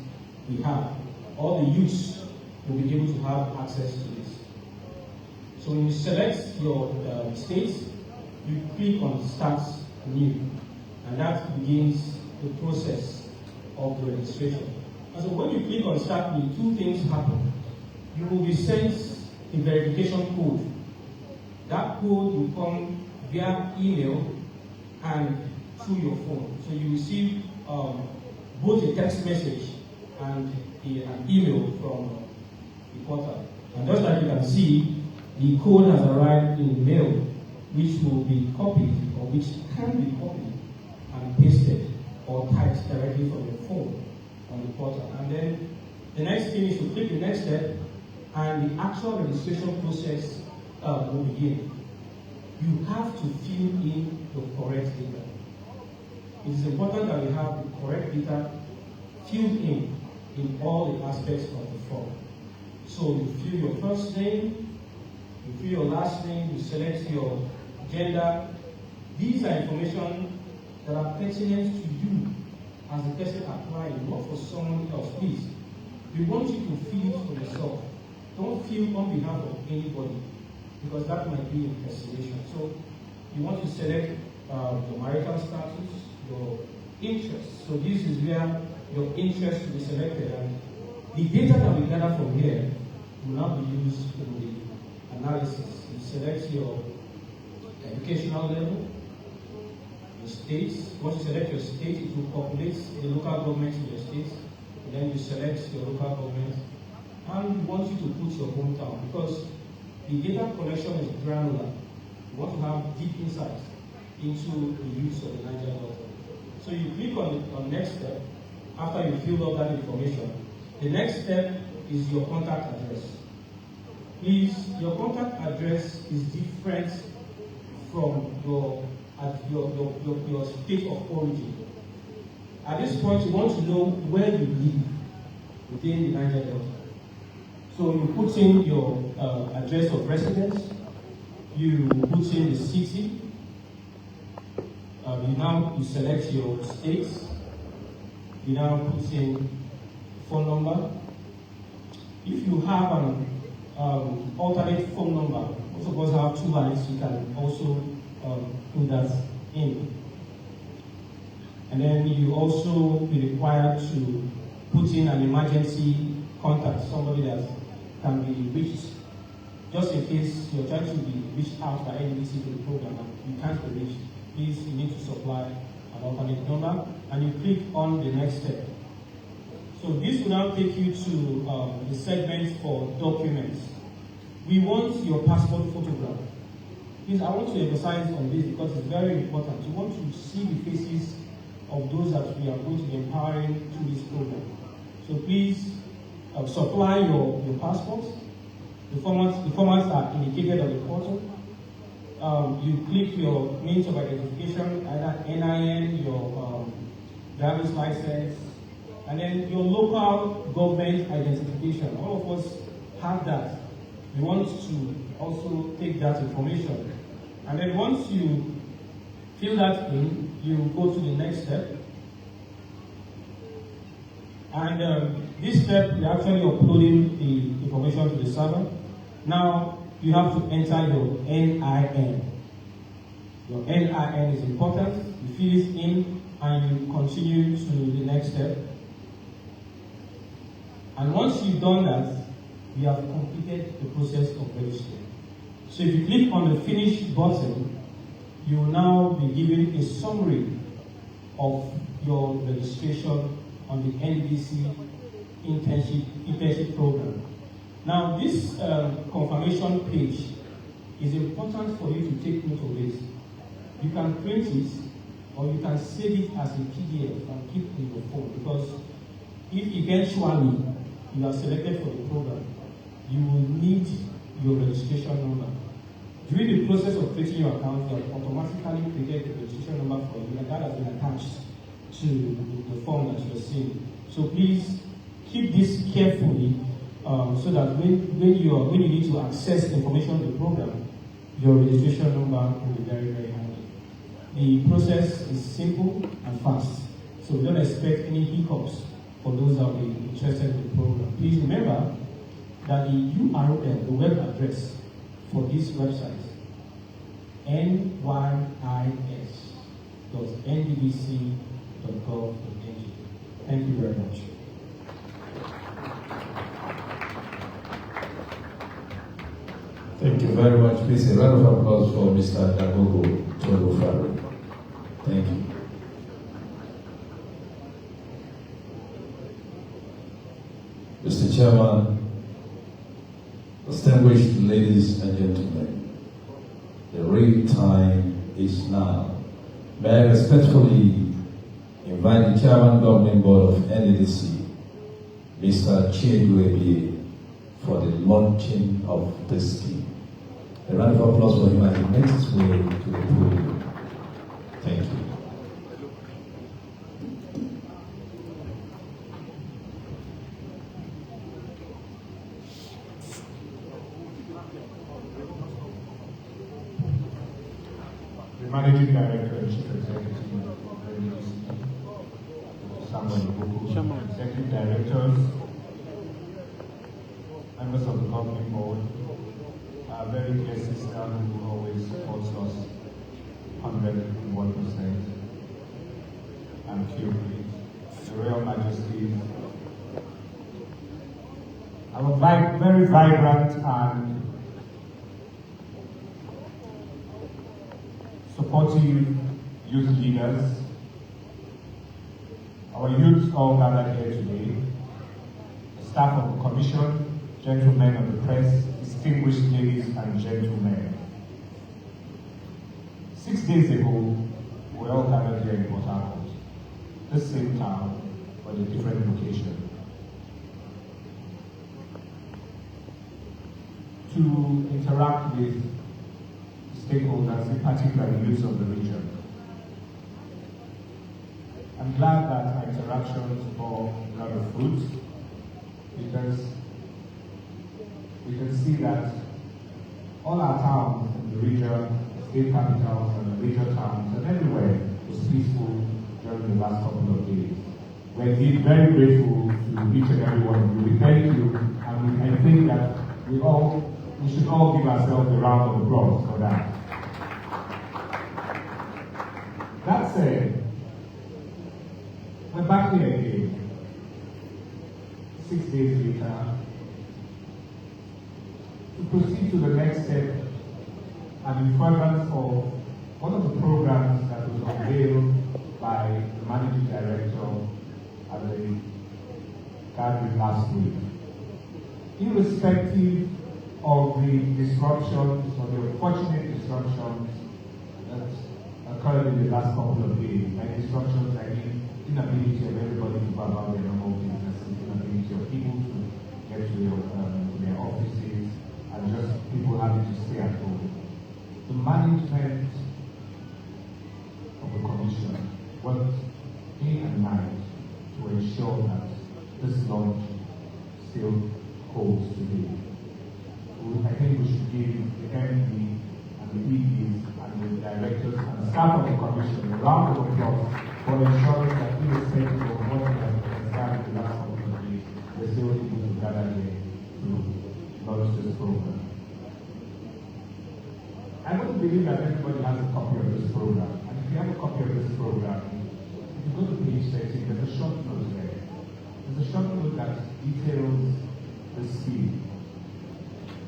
we have. All the youths will be able to have access to this. So when you select your state, you click on Start New, and that begins the process of the registration. And so when you click on Start New, 2 things happen. You will be sent a verification code. That code will come via email and through your phone. So you receive both a text message and an email from the portal. And just like you can see, the code has arrived in the mail, which will be copied, or which can be copied and pasted or typed directly from your phone on the portal. And then the next thing is to click the next step, and the actual registration process will begin. You have to fill in the correct data. It is important that we have the correct data filled in all the aspects of the form. So you fill your first name, you fill your last name, you select your gender. These are information that are pertinent to you as the person applying, not for someone else. Please, we want you to fill it for yourself. Don't fill on behalf of anybody, because that might be impersonation. So you want to select your marital status, your interests. So this is where your interest will be selected, and the data that we gather from here will now be used in the analysis. You select your educational level, your state. Once you select your state, it will populate the local government in your state, and then you select your local government. And we want you to put your hometown, because the data collection is granular. We want to have deep insights into the use of the Niger Delta. So you click on next step. After you fill out that information, the next step is your contact address. Please, your contact address is different from your state of origin. At this point, you want to know where you live within the Niger Delta. So you put in your address of residence, you put in the city, you select your state, you now put in phone number. If you have an alternate phone number, most of us have 2 lines, you can also put that in. And then you also be required to put in an emergency contact, somebody that can be reached, just in case you're trying to be reached out by NDDC to the program and you can't be reached. Please, you need to supply an alternate number, and you click on the next step. So this will now take you to the segment for documents. We want your passport photograph. Please, I want to emphasize on this because it's very important. You want to see the faces of those that we are going to be empowering through this program. So please, supply your passports. The formats are indicated on the portal. You click your means of identification, either NIN, your driver's license, and then your local government identification. All of us have that. We want to also take that information. And then once you fill that in, you go to the next step. And this step, you're actually uploading the information to the server. Now, you have to enter your NIN. Your NIN is important. You fill it in and you continue to the next step. And once you've done that, you have completed the process of registering. So if you click on the Finish button, you will now be given a summary of your registration on the NDDC internship program. Now, this confirmation page is important for you to take note of this. You can print it or you can save it as a PDF and keep it in your phone, because if eventually you are selected for the program, you will need your registration number. During the process of creating your account, you have automatically created the registration number for you, and that has been attached to the form that you are seeing. So please keep this carefully so that when you need to access information on the program, your registration number will be very, very handy. The process is simple and fast, so we don't expect any hiccups for those that will be interested in the program. Please remember that the URL, the web address for this website, nys.nddc.gov.ng. Thank you very much. Thank you very much. Please, a round of applause for Mr. Dagogo Tolofaro. Thank you. Mr. Chairman, distinguished ladies and gentlemen, the real time is now. May I respectfully invite the Chairman Governing Board of NDDC, Mr. Chiedu, for the launching of this scheme. A round of applause for him as he makes his way to the podium. Thank you. The Managing Director and Chief Executive of NDDC, Samuel Ogbuku, Executive Directors, members of the Governing Board, our very dear sister who always supports us 101%, and Cupid, the Royal Majesty, our very vibrant and supportive youth leaders, our youth all gathered here today, the staff of the Commission, gentlemen of the press, distinguished ladies and gentlemen. 6 days ago, we all gathered here in Port Harcourt, the same town, but a different location, to interact with stakeholders, in particular the youth of the region. I'm glad that our interactions bore a lot of fruit, because we can see that all our towns in the region, state capitals and the major towns and everywhere was peaceful during the last couple of days. We're indeed very grateful to each and every one of you. We thank you, and I think that we should all give ourselves a round of applause for that. That said, we're back here again, 6 days later, to proceed to the next step and in furtherance of one of the programs that was unveiled by the Managing Director at the gathering last week. Irrespective of the disruptions or the unfortunate disruptions that occurred in the last couple of days, by disruptions I mean inability of everybody to go about their normal businesses, inability of people to get to their offices, and just people having to stay at home. The management of the commission worked day and night to ensure that this launch still holds today. I think we should give the MD and the EDs and the directors and the staff of the commission a round of applause for ensuring that irrespective of what we have established the last couple of days, we're still able to gather here to launch this program. I don't believe that everybody has a copy of this program. And if you have a copy of this program, if you go to page 13, there's a short note there. There's a short note that details the scheme.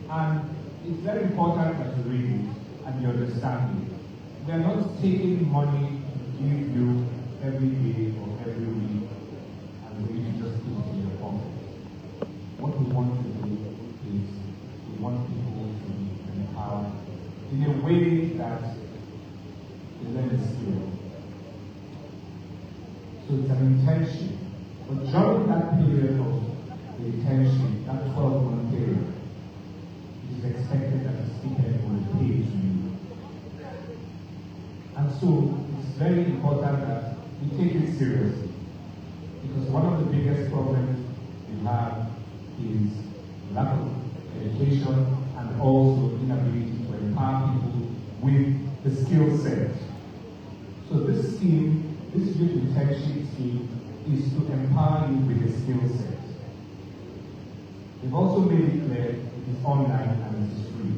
And it's very important that you read it and you understand it. We are not taking money to give you every day or every week and we just put it in your pocket. What we want to do is we want people to be empowered in a way that they learn the skill. So it's an internship. But during that period of the internship, that 12-month period, it is expected that the stipend will pay to you. And so it's very important that we take it seriously. Because one of the biggest problems we have is lack of education and also inability to empower people with the skill set. So this scheme, this youth internship scheme, is to empower you with a skill set. We've also made it clear it is online and it is free.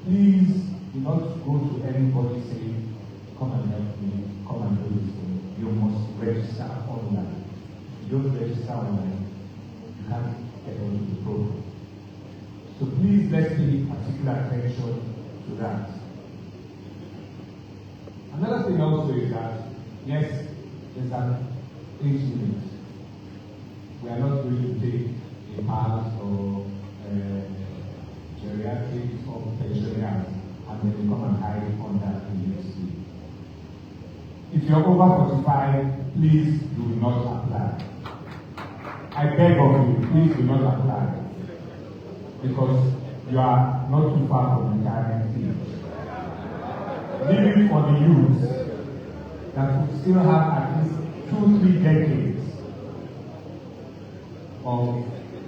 Please do not go to anybody saying, come and help me, come and do this for me. You must register online. If you don't register online, you can't get onto the program. So please let's pay particular attention to that. Another thing also is that, yes, there's an age limit. We are not going to take a pass or geriatrics or pensioners and then come and hide under the university. If you're over 45, please do not apply. I beg of you, please do not apply. Because you are not too far from retirement age. Leave it for the youth that will still have at least 2-3 decades of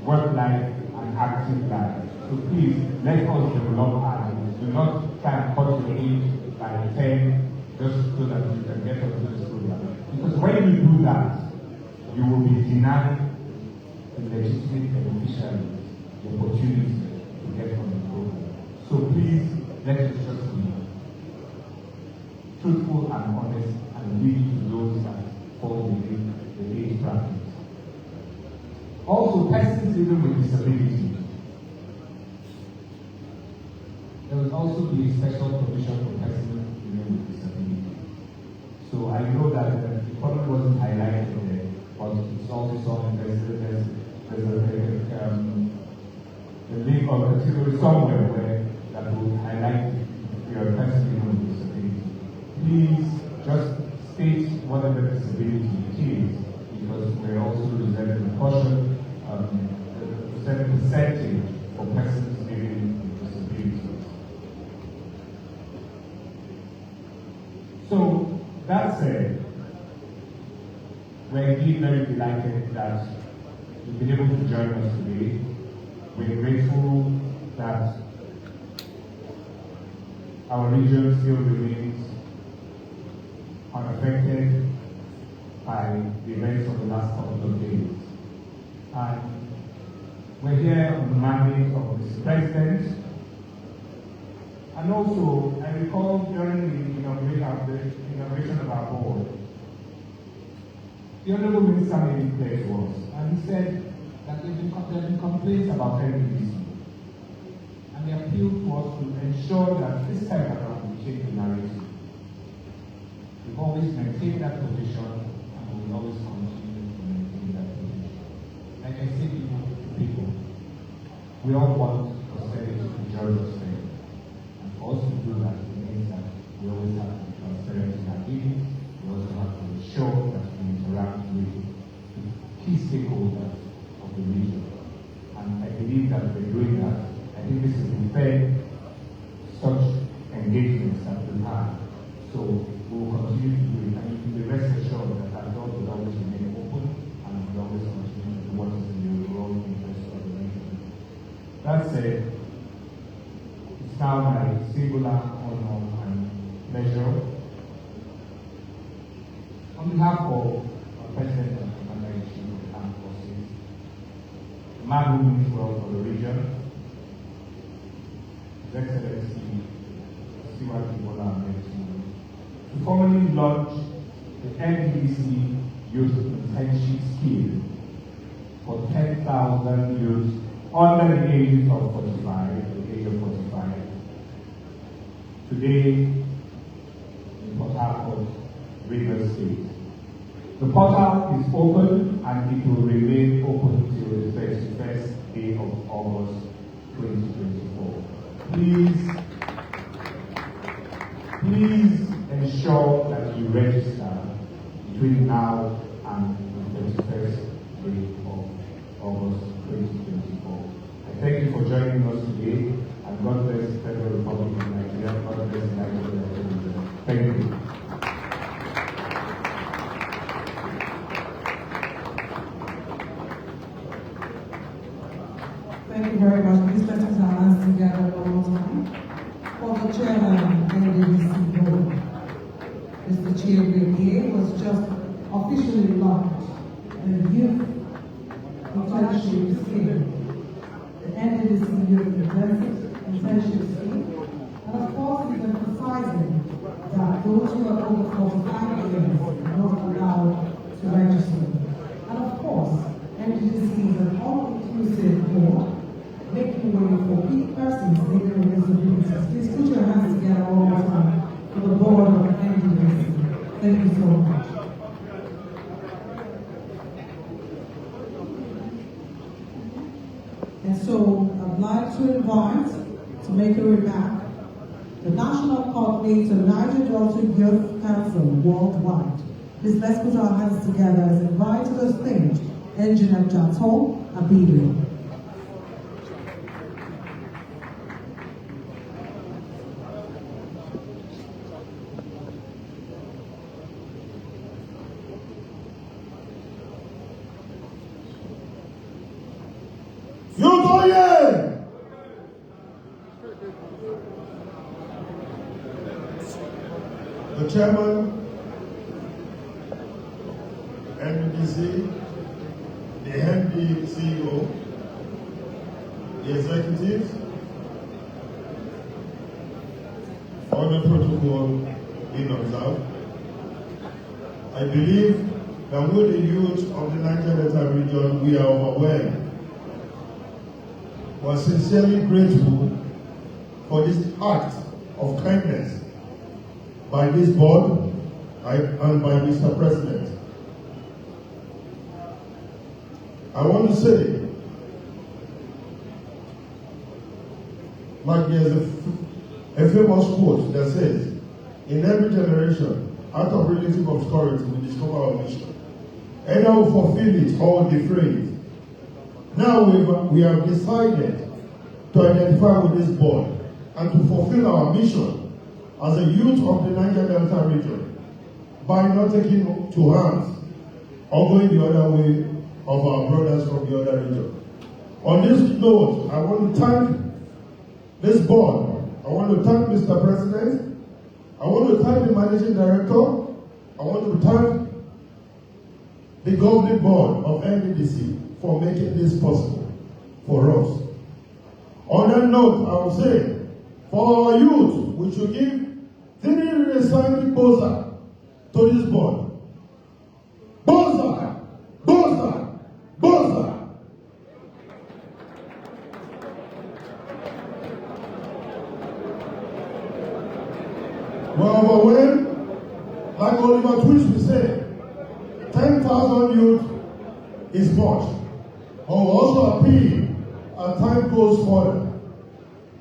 work life and active life. So please, let us develop our youth. Do not try and cut your age by 10 just so that you can get onto this program. Because when you do that, you will be denying the legitimate beneficiaries the opportunity to get on the program. So please, let us just be truthful and honest and lead to those that fall within the age bracket. Also, persons living with disability. There will also be a special provision for persons living with disability. So I know that the problem wasn't highlighted there, but it's also on there's a link or category somewhere where that will highlight if you're a person living with disability. Please just state whatever disability it is, because we're also reserving a portion, a certain percentage for persons living with disabilities. So, that said, we're indeed very delighted that you've been able to join us today. We're grateful that our region still remains unaffected by the events of the last couple of days. And we're here on the mandate of Mr. President. And also, I recall during the inauguration of our board, the Honorable Minister made it clear to us, and he said that there have been complaints about NDDC. And they appealed to us to ensure that this time around we change the narrative. We've always maintained that position, and we will always continue to maintain that position. Like I say to people, we all want prosperity to enjoy prosperity. And for us to do that, it means that we always have to be transparent in our dealings. We also have to ensure that we interact with key stakeholders of the region. And I believe that we're doing that. I think this is the third such engagements that we've had. So we will continue to do it, and you can be rest assured that our door will always remain open, and we will always continue to do what is in the overall interest of the nation. That said, it's now my singular honor and pleasure, on behalf of our President and Commander-in-Chief of the Armed Forces, the man who means well for the region, His Excellency to formally launch the NDDC Youth Internship Scheme for 10,000 youths under the age of 45, today in Port Harcourt, Rivers State. The portal is open and it will remain open till the 31st day of August 2024. Please ensure that you register between now and the 31st day of August 2024. I thank you for joining us today, and God bless the Federal Republic of Nigeria. God bless the Niger Delta region. Thank you. Thank you very much. Please let us have hands together one more time. For the chairman of the NDDC board, Mr. Chiebeke, was just officially launched the Youth Internship Scheme, the NDDC Youth Internship Scheme, and of course he's emphasizing that those who are over 45 years are not allowed to register. And of course, NDDC is an all-inclusive board, making way for each person's living with disabilities. Please put your hands together one more time for the board of NDDC. Thank you so much. And so I'd like to invite, to make a remark, the National Coordinator, Niger Delta Youth Council Worldwide. Please let's put our hands together as invite to the stage Engineer Jato Abidu. The chairman, NDDC, the MD CEO, the executives, all the protocol being observed. I believe that with the youth of the Niger Delta region, we are overwhelmed. We are sincerely grateful for this act of kindness by this board and by Mr. President. I want to say, like there's a famous quote that says, in every generation, out of relative obscurity, we discover our mission. Either we fulfill it or we defray it. Now we have decided to identify with this board and to fulfill our mission as a youth of the Niger Delta region by not taking to hands or going the other way of our brothers from the other region. On this note, I want to thank this board. I want to thank Mr. President. I want to thank the Managing Director. I want to thank the governing board of NDDC for making this possible for us. On that note, I will say, for our youth, we should give the assigned Boza to this board. Boza! Boza! Boza! We're overwhelmed. Like Oliver Twist will say, 10,000 youth is much. But we also appeal as time goes forward.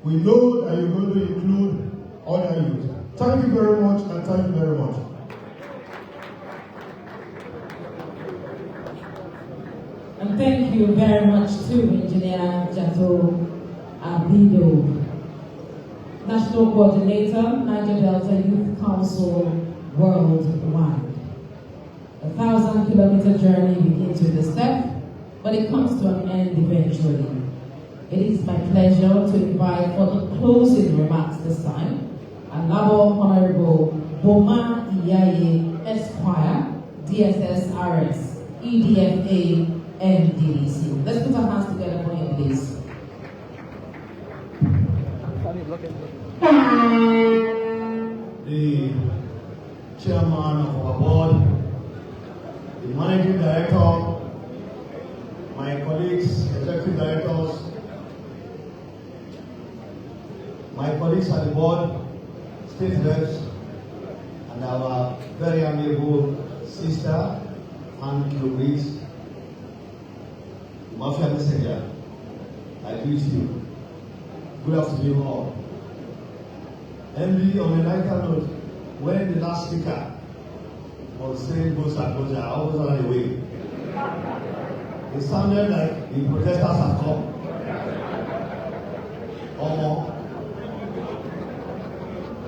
We know that you're going to include other youth. Thank you very much, and thank you very much. And And thank you very much to Engineer Jato Abido, National Coordinator, Niger Delta Youth Council Worldwide. 1,000-kilometer journey begins with a step, but it comes to an end eventually. It is my pleasure to invite for the closing remarks this time, Honorable Honorable Boma Iyaye Esquire, DSSRS, EDFA, NDDC. Let's put our hands together for him, please. The chairman of our board, the managing director, my colleagues, executive directors, my colleagues at the board, state reps, and our very amiable sister, and Louise, Mafia Messenger, I greet you. Good afternoon all. MD, on a lighter note, when the last speaker was saying goes and goes, I always ran away. It sounded like the protesters have come. Or more.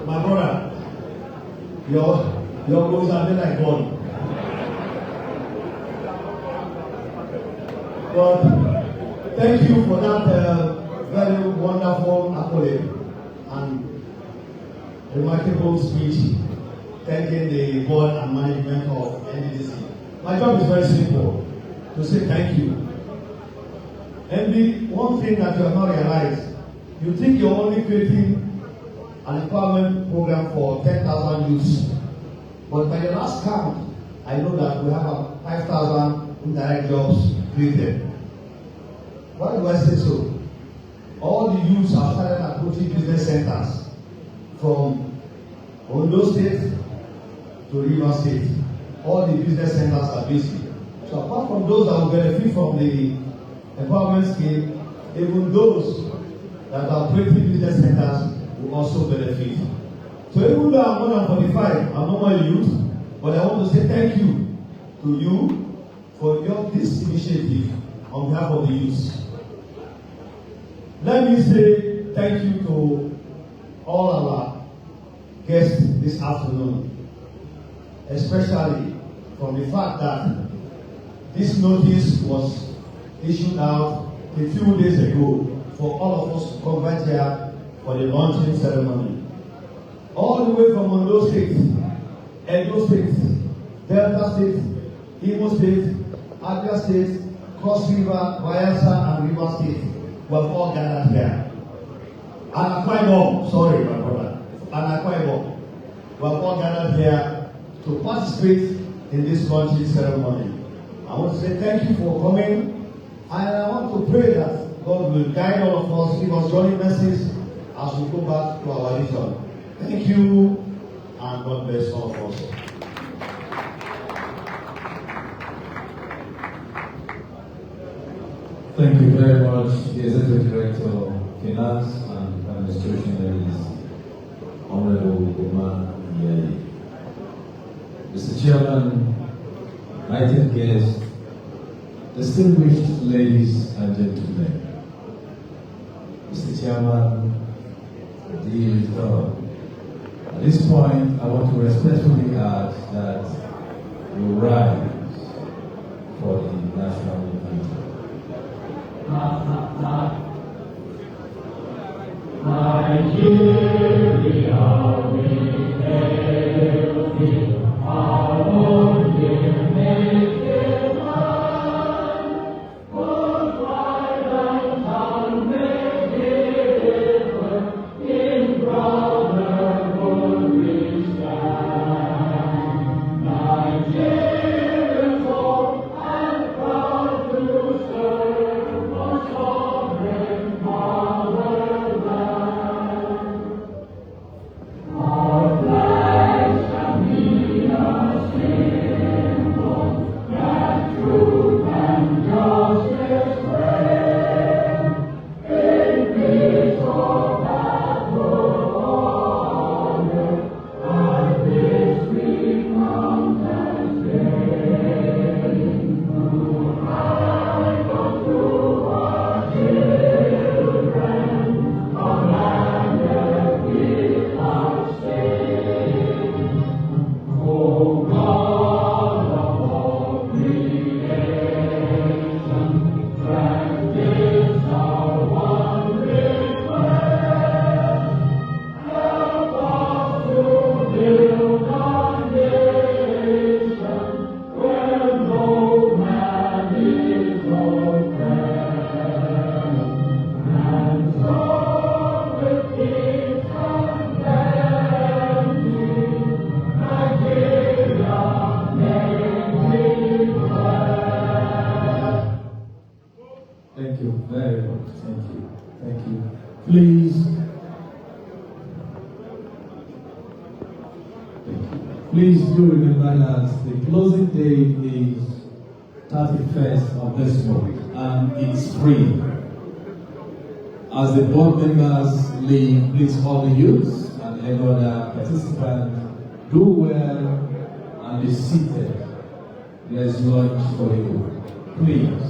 My brother, your goals are like gone. But thank you for that very wonderful accolade and remarkable speech thanking the board and management of NDDC. My job is very simple, to say thank you. And one thing that you have not realized, you think you're only creating an empowerment program for 10,000 youths. But by the last count, I know that we have 5,000 indirect jobs created. Why do I say so? All the youths have started approaching business centers from Ondo State to River State. All the business centers are busy. So apart from those that will benefit from the empowerment scheme, even those that are operating business centers will also benefit. So even though I'm more than 45, I'm not more youth, but I want to say thank you to you for this initiative on behalf of the youth. Let me say thank you to all our guests this afternoon, especially from the fact that this notice was issued out a few days ago for all of us to convert here for the launching ceremony. All the way from Ondo State, Edo State, Delta State, Imo State, Abia State, Cross River, Bayelsa, and River State were all gathered here. And Akwa Ibom, sorry my brother, and Akwa Ibom were all gathered here to participate in this launching ceremony. I want to say thank you for coming, and I want to pray that God will guide all of us, give us journey messages as we go back to our nation. Thank you, and God bless all of us. Thank you very much, the Executive Director of Finance and Administration, that is Honorable Boma Iyaye. Mr. Chairman, invited guests, distinguished ladies and gentlemen, Mr. Chairman, dear Victor, at this point, I want to respectfully ask that you rise for the national anthem. Nigeria, we hail thee, our only native land. Whose pride and tongue may differ, in brotherhood we stand. Nigerians old and proud to serve our sovereign fatherland. Our flag Please do remember that the closing date is 31st of this month, and it's free. As the board members leave, please all the youths and every other participant do well and be seated. There's lunch for you. Please,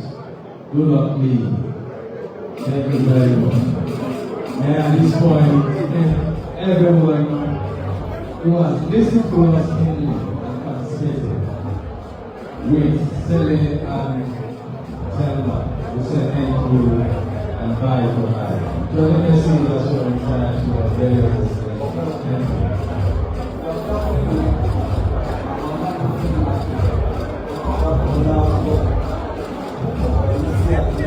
do not leave. Thank you very much. And at this point, everyone who has listened to us keenly and considered with Sele and Selma, we say thank you and bye for now. Joining us in the show in time to our very thank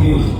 you.